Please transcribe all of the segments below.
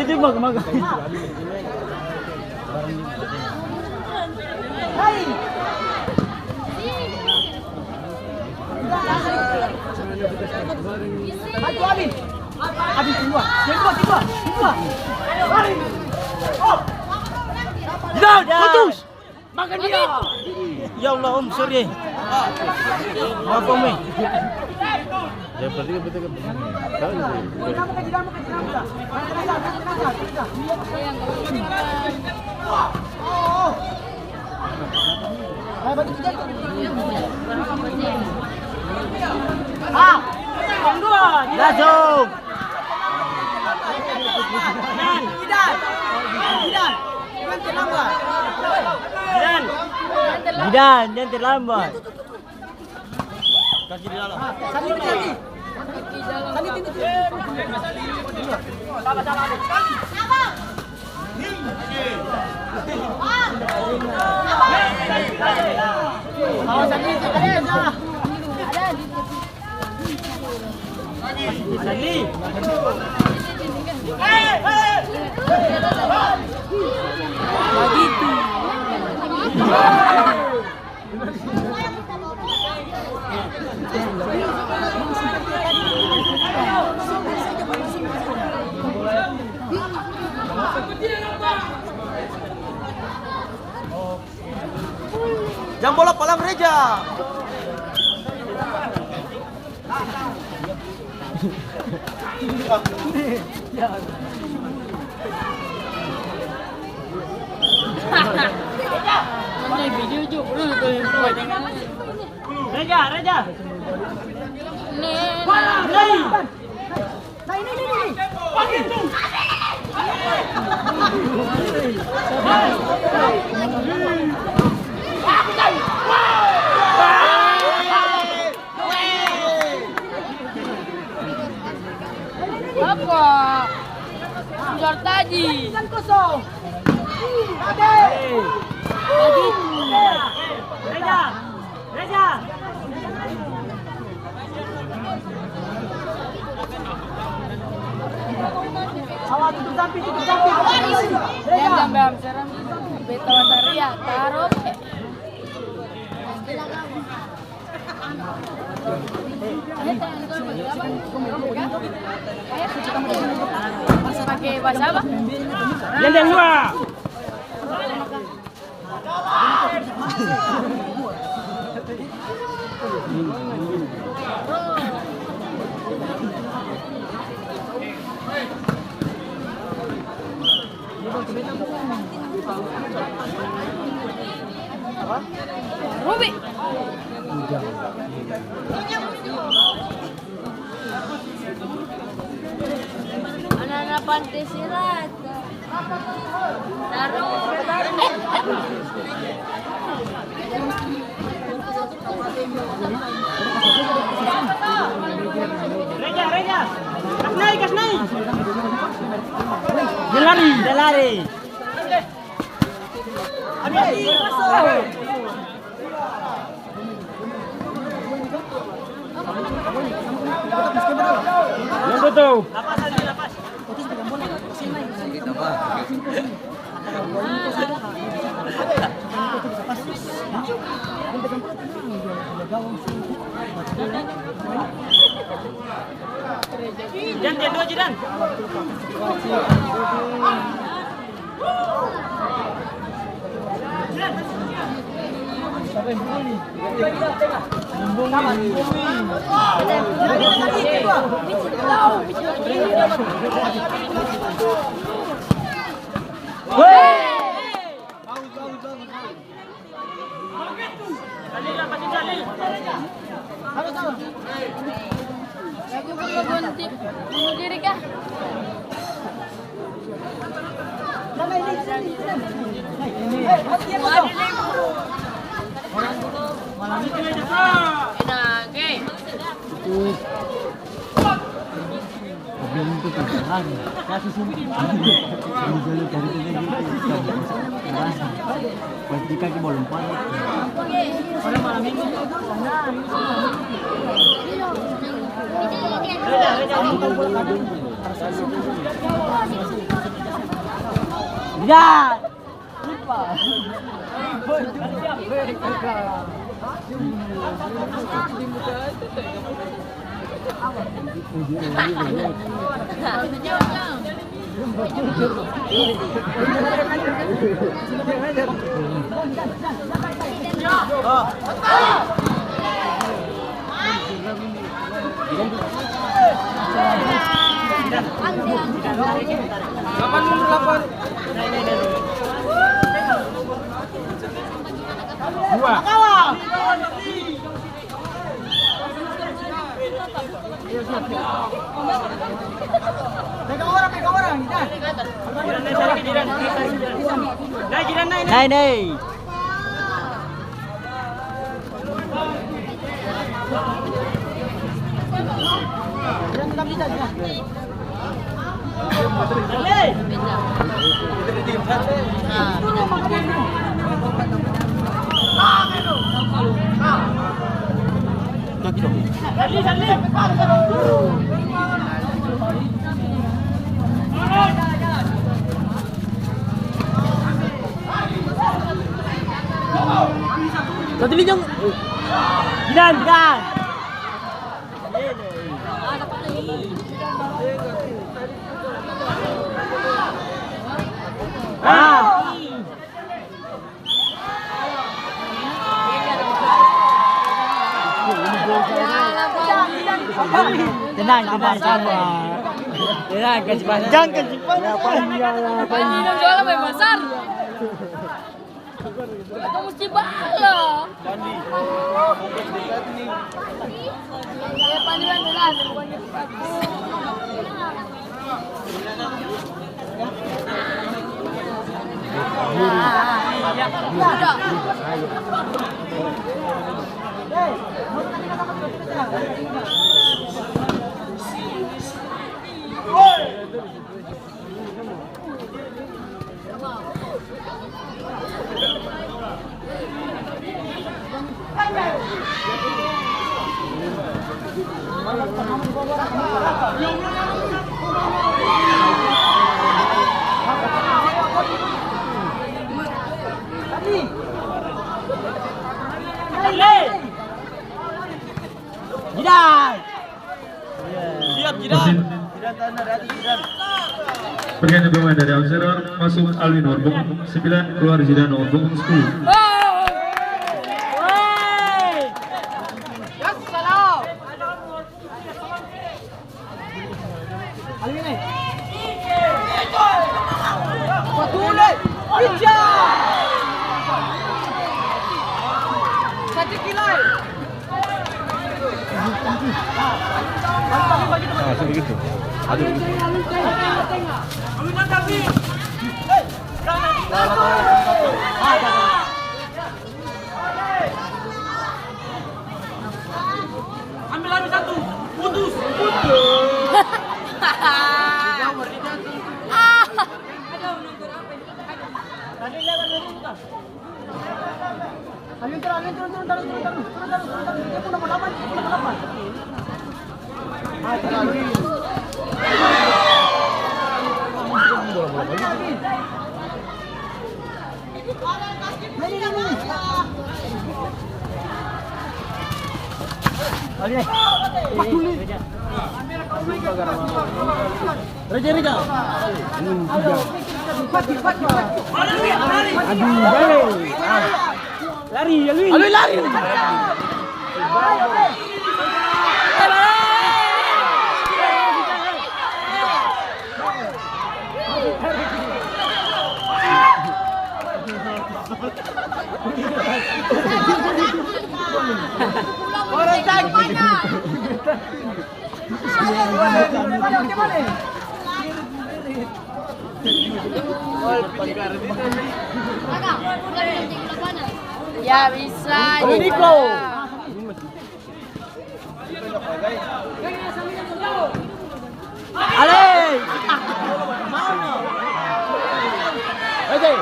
Dia mag. Hai. Ayo Abin. Abin kedua. Hai. Oh. Putus. Makan dia. Ya Allah Om, sorry. Maaf Om. Ya berarti betul kan. Yang dua. Langsung. Gidan, jangan terlambat. Kaki di dalam. Begitu. Jam bola Palang Reja. Ini video juga tuh Reja. Apa? Sudah tadi. Kosong. Reja. Awak tutup samping. Yang gambar serem. Beto Wasaria taruh. Pakai bahasa apa? Yang dua. Ruby. Anak-anak pantai silat. Taruh. Reja. Kas naik. Dia lari. Hati-hati, masuk. Yang tutup. Lapas. Jangan dua jidan. Aku perlu gunting bunuh diri kah? Itu tuh kasih sini. Dulu dari itu pas kita ke bola lompat. Pada malam minggu. Ya. Này này. Satu lijong. Jidan, jidan. Tenang, tenang, sabar. Tenang, kasih panas. Jangan kasih panas. Ini jualan lebih besar. Kamu mesti bala. Ya panjang lah, bukannya Pergantian pemain dari Auxeror masuk Alvin Orbong 9, keluar Zidan Orbong 10. Begitu. Aduh. Ambil lagi satu. Putus. Raja. Lari. Orang sakit banyak. Ya bisa. Niko. Ale. Mana? Aje.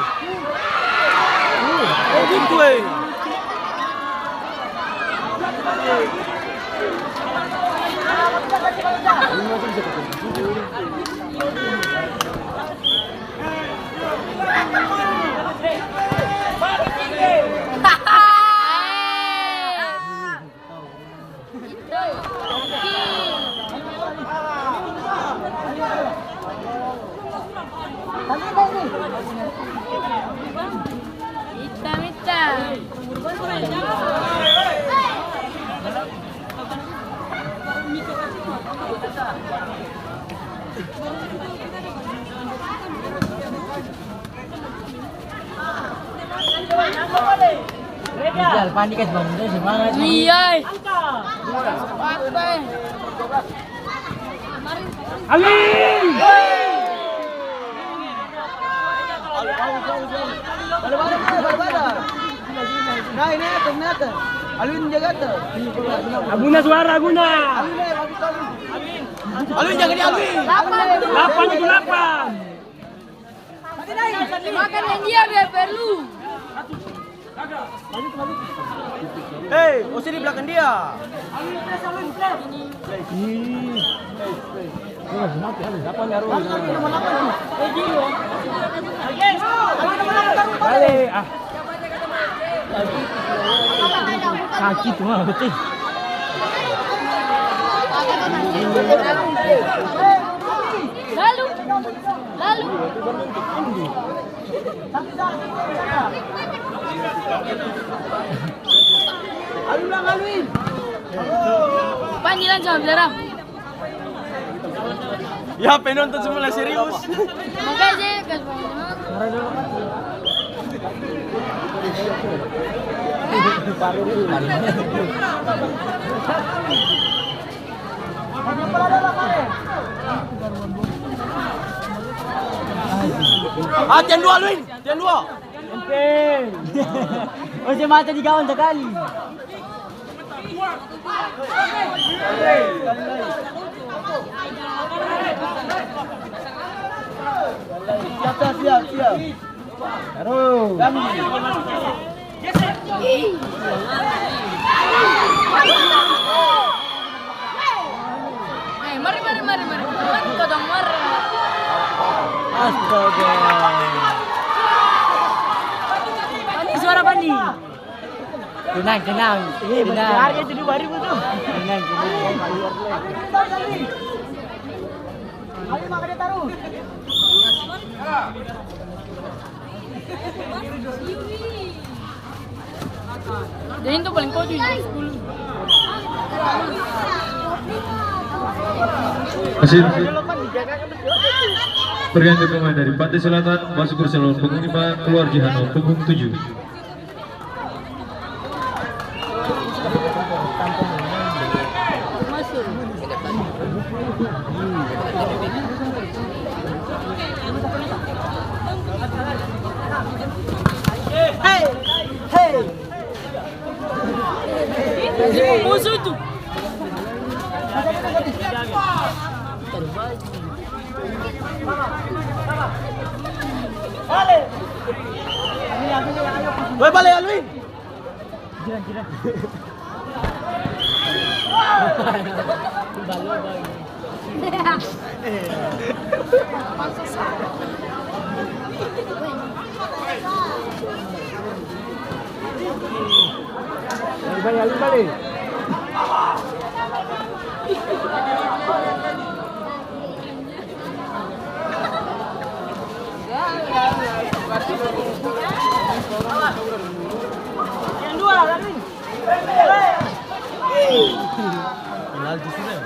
Gitu Hitam. Rizal, panik kan bang, itu semangat. Iya. Apa? Alin! Nah ini ternyata Alin jaga tuh. Aguna suara Aguna. Alin jaga dia Alin. 8 itu 8. Makan yang dia biar perlu. Hei, usir di belakang dia. Balik ah. Kaki tuh mah betul. Lalu. Alin. Panggilan sama Belaram. Ya penonton semua serius. Makanya kan. Tian 2 Alwin, Tian 2. Penting. Oh, si mata di kawan sekali. Siap. Taruh. Mari. Kau dong marah. Astaga. Pani suara Pani. Tenang. Ini benar itu 2000 tuh. Tenang. Ali maka dia taruh. Jadi itu paling kau 10. Hasil pergantian pemain dari Pantai Selatan masuk ke salon punggung 5 keluar Jihano punggung 7. Musuh itu. Balik Alwin. Balik. Yang 2 lagi. Kenal di sini.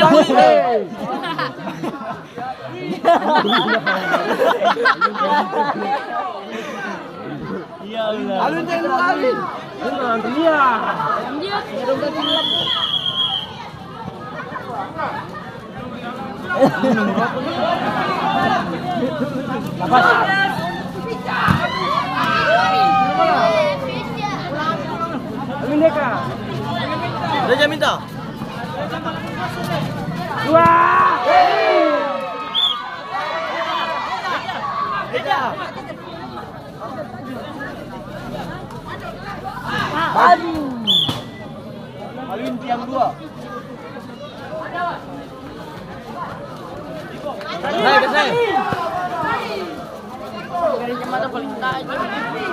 Jangan. Iya Allah. Alun jangan Alun. Dia. Udah minta. 2. Alwin tiang 2. Naik. Dari mata paling tajam.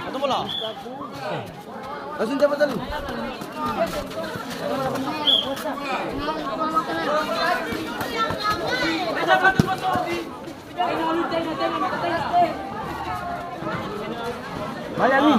Satu bola. Langsung dapat tadi. Banyak nih.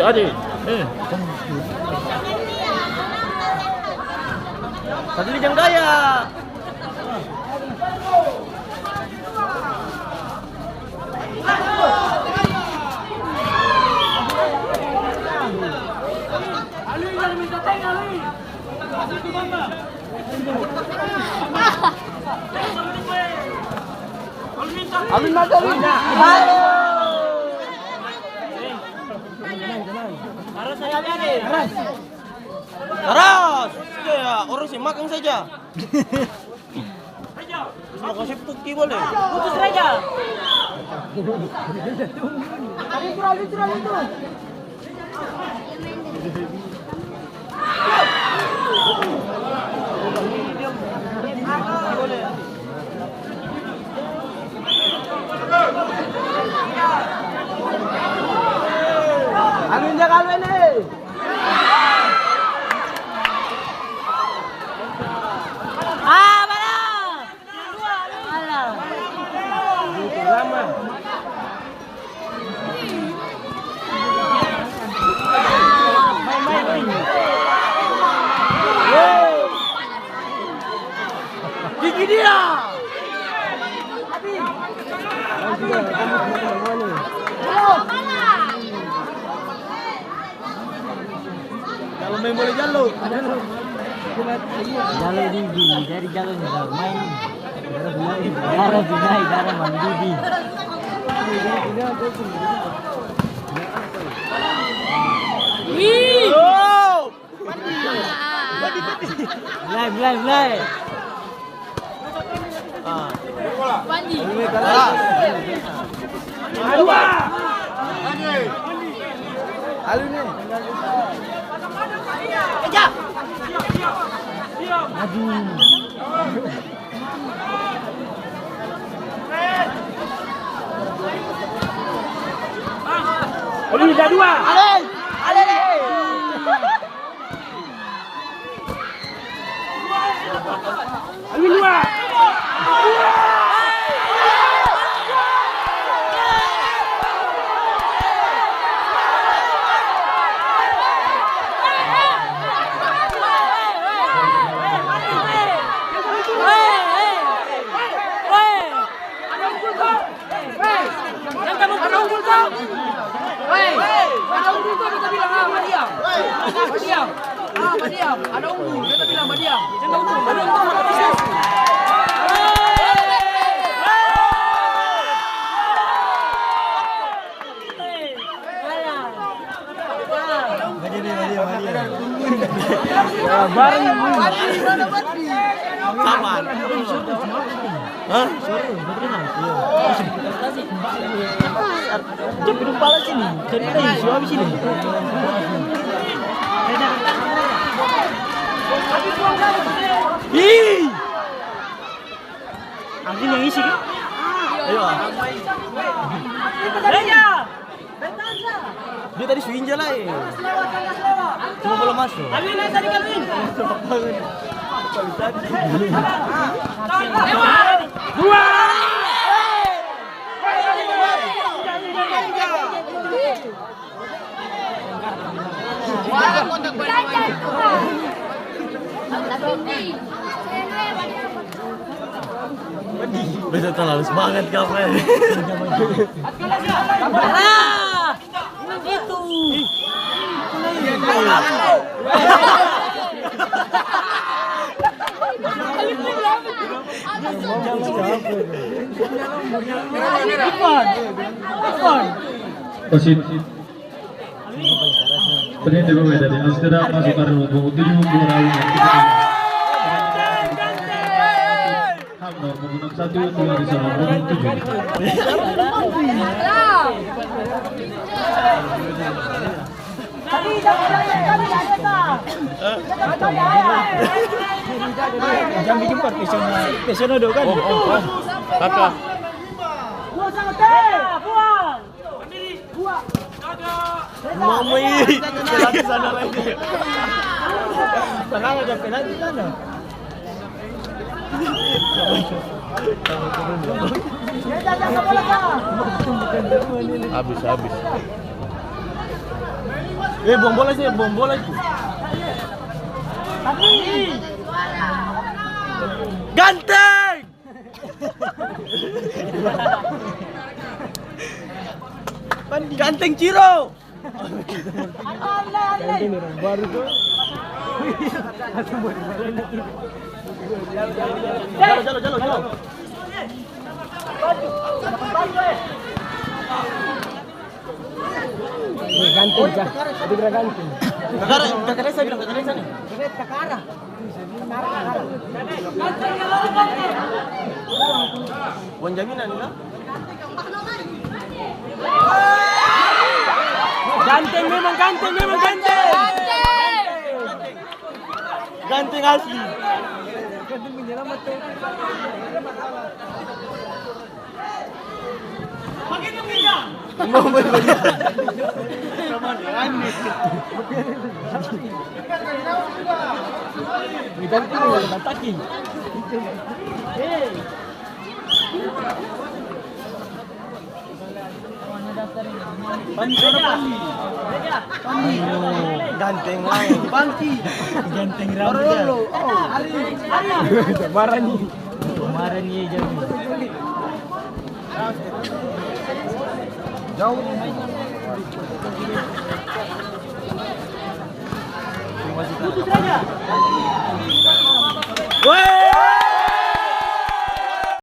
Adi. Satu lijang gaya. Alvin mata Alvin. Taras. Ya, orang sih makan saja. Mau kasih puki boleh. Putus saja. Literal itu. Alvin jaga Alvin nih. Gigi dia. Kalau main boleh jalo. Jalo Didi, dari jalonya kalau main. Darah Binai, darah Mandidi. Wih. Mulai. Pandi. Dua. Alun nih. Kejar. Aduh. Alun udah dua. Alun. Alun dua. Madiam, ada unggul, kita bilang Madiam. Jangan unggul, Madiam. Bareng sama. Hah? Jepit kepala sini. Jadi habis sini. Ih. Angin yang isi kan? Ayo. Dia tadi swing je lah. Cuma belum masuk. Alvin tadi Alvin. Dua. Bisa terlalu semangat kamu. Wasit ternyata pemain dari Amsterdam masuk karena nomor 7 keluar alun hak nomor 61 keluar di sana nomor 7. Jangan bikin passion dong kan. Kakak. Mama ini penalti sana lagi. Tenang aja penalti sana. Habis. Buang bola sih, buang bola itu. Ganteng! Ganteng Ciro! Ganteng orang baru tuh. Jalo. Ganteng kah? Jadi kira ganteng. Kakak saya bilang kakak nih. Kakak. Bukan jaminan enggak? Ganteng memang ganteng. Ganteng asli. Ganteng menyelamat tuh. Makin menginjak. Mau berbagai. Sama aneh. Ganteng mau batakin. Ganteng lain. Panti. Ganteng rambut. Hari. Kemarin nih jam. Jauh. Putus saja. Woi.